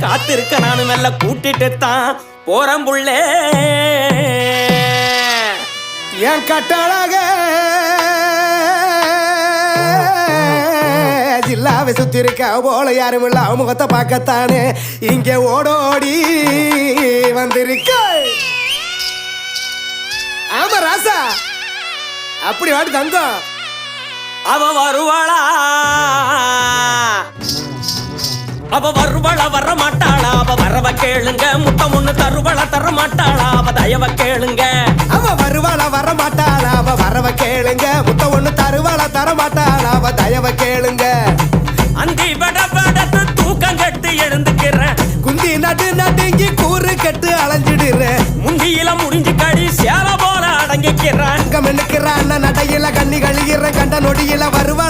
காத்திருக்க நானும் மெல்ல கூட்டிட்டு தான் போறேன் புள்ளே. என் கட்டழக ஜில்லாவை சுத்தி இருக்க போல யாரும் இல்ல முகத்தை பார்க்கத்தானே இங்க ஓடோடி வந்திருக்க. ஆமா ராசா, அப்படி வாடி தங்கம். அவ வருவாளா அவ வருவாள வர மாட்டாளா, அவ வரவ கேளுங்க, முட்டை முன்னு தருவள தர மாட்டாளா, அவ தயவ கேளுங்க. அவ வருவாள வர மாட்டாளா, அவ வரவ கேளுங்க, முட்டை ஒண்ணு தருவாள தர மாட்டாளா, அவ தயவ கேளுங்க. அந்தி வட வடத்து தூக்கம் கட்டு எழுந்துக்கிறேன், குந்தி நடு நடுங்கி கூறு கட்டு அலைஞ்சிடுறேன், முந்தியில முடிஞ்சு கடி சேல போல அடங்கிக்கிறேன். மென்னுக்கிறான் நடையில கண்ணி கழுகிற கண்ட நொடியில வருவ